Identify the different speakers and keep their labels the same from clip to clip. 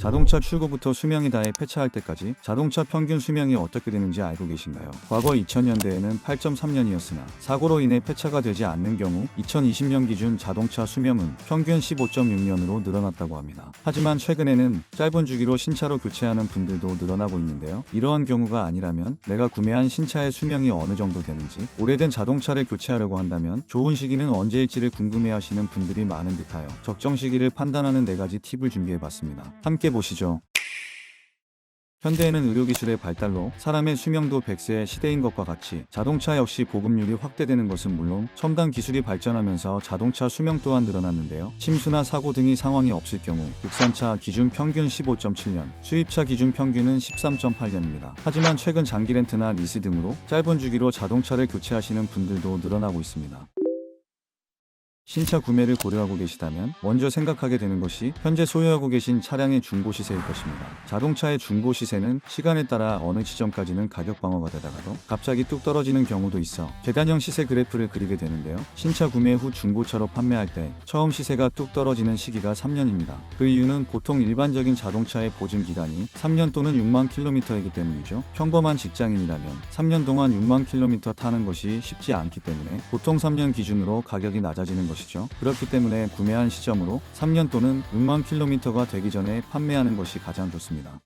Speaker 1: 자동차 출고부터 수명이 다해 폐차할 때까지 자동차 평균 수명이 어떻게 되는지 알고 계신가요? 과거 2000년대에는 8.3년이었으나 사고로 인해 폐차가 되지 않는 경우 2020년 기준 자동차 수명은 평균 15.6년으로 늘어났다고 합니다. 하지만 최근에는 짧은 주기로 신차로 교체하는 분들도 늘어나고 있는데요. 이러한 경우가 아니라면 내가 구매한 신차의 수명이 어느 정도 되는지, 오래된 자동차를 교체하려고 한다면 좋은 시기는 언제일지를 궁금해하시는 분들이 많은 듯하여 적정 시기를 판단하는 4가지 팁을 준비해봤습니다. 함께 보시죠. 현대에는 의료기술의 발달로 사람의 수명도 100세의 시대인 것과 같이 자동차 역시 보급률이 확대되는 것은 물론 첨단 기술이 발전하면서 자동차 수명 또한 늘어났는데요. 침수나 사고 등의 상황이 없을 경우 국산차 기준 평균 15.7년, 수입차 기준 평균은 13.8년입니다. 하지만 최근 장기 렌트나 리스 등으로 짧은 주기로 자동차를 교체하시는 분들도 늘어나고 있습니다. 신차 구매를 고려하고 계시다면 먼저 생각하게 되는 것이 현재 소유하고 계신 차량의 중고 시세일 것입니다. 자동차의 중고 시세는 시간에 따라 어느 지점까지는 가격 방어가 되다가도 갑자기 뚝 떨어지는 경우도 있어 계단형 시세 그래프를 그리게 되는데요. 신차 구매 후 중고차로 판매할 때 처음 시세가 뚝 떨어지는 시기가 3년입니다. 그 이유는 보통 일반적인 자동차의 보증 기간이 3년 또는 6만 킬로미터이기 때문이죠. 평범한 직장인이라면 3년 동안 6만 킬로미터 타는 것이 쉽지 않기 때문에 보통 3년 기준으로 가격이 낮아지는 것이죠. 그렇기 때문에 구매한 시점으로 3년 또는 6만 킬로미터가 되기 전에 판매하는 것이 가장 좋습니다.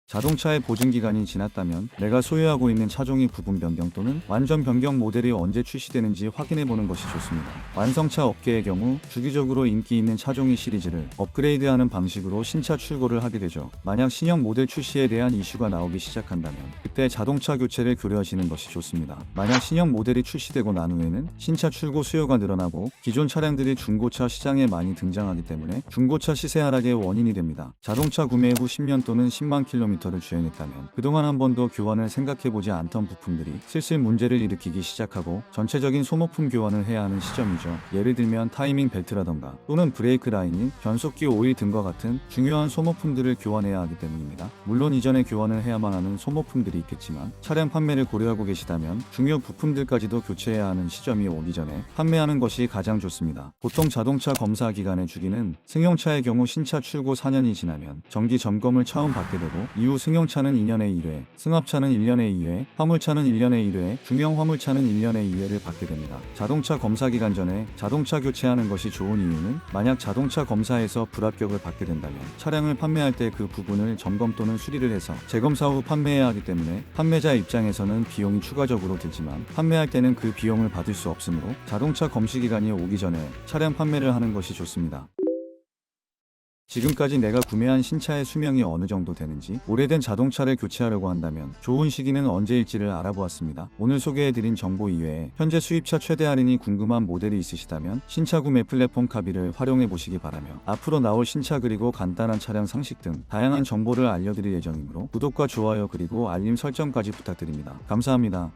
Speaker 1: 자동차의 보증기간이 지났다면 내가 소유하고 있는 차종이 부분 변경 또는 완전 변경 모델이 언제 출시되는지 확인해보는 것이 좋습니다. 완성차 업계의 경우 주기적으로 인기 있는 차종의 시리즈를 업그레이드하는 방식으로 신차 출고를 하게 되죠. 만약 신형 모델 출시에 대한 이슈가 나오기 시작한다면 그때 자동차 교체를 고려하시는 것이 좋습니다. 만약 신형 모델이 출시되고 난 후에는 신차 출고 수요가 늘어나고 기존 차량들이 중고차 시장에 많이 등장하기 때문에 중고차 시세 하락의 원인이 됩니다. 자동차 구매 후 10년 또는 10만 킬로미터를 주행했다면 그동안 한 번도 교환을 생각해보지 않던 부품들이 슬슬 문제를 일으키기 시작하고 전체적인 소모품 교환을 해야 하는 시점이죠. 예를 들면 타이밍 벨트라던가 또는 브레이크 라인인 변속기 오일 등과 같은 중요한 소모품들을 교환해야 하기 때문입니다. 물론 이전에 교환을 해야만 하는 소모품들이 있겠지만 차량 판매를 고려하고 계시다면 중요 부품들까지도 교체해야 하는 시점이 오기 전에 판매하는 것이 가장 좋습니다. 보통 자동차 검사 기간의 주기는 승용차의 경우 신차 출고 4년이 지나면 정기 점검을 처음 받게 되고 이후 승용차는 2년에 1회, 승합차는 1년에 2회, 화물차는 1년에 1회, 중형 화물차는 1년에 2회를 받게 됩니다. 자동차 검사 기간 전에 자동차 교체하는 것이 좋은 이유는 만약 자동차 검사에서 불합격을 받게 된다면 차량을 판매할 때 그 부분을 점검 또는 수리를 해서 재검사 후 판매해야 하기 때문에 판매자 입장에서는 비용이 추가적으로 들지만 판매할 때는 그 비용을 받을 수 없으므로 자동차 검시 기간이 오기 전에 차량 판매를 하는 것이 좋습니다. 지금까지 내가 구매한 신차의 수명이 어느 정도 되는지, 오래된 자동차를 교체하려고 한다면 좋은 시기는 언제일지를 알아보았습니다. 오늘 소개해드린 정보 이외에 현재 수입차 최대 할인이 궁금한 모델이 있으시다면 신차 구매 플랫폼 카비를 활용해보시기 바라며 앞으로 나올 신차 그리고 간단한 차량 상식 등 다양한 정보를 알려드릴 예정이므로 구독과 좋아요 그리고 알림 설정까지 부탁드립니다. 감사합니다.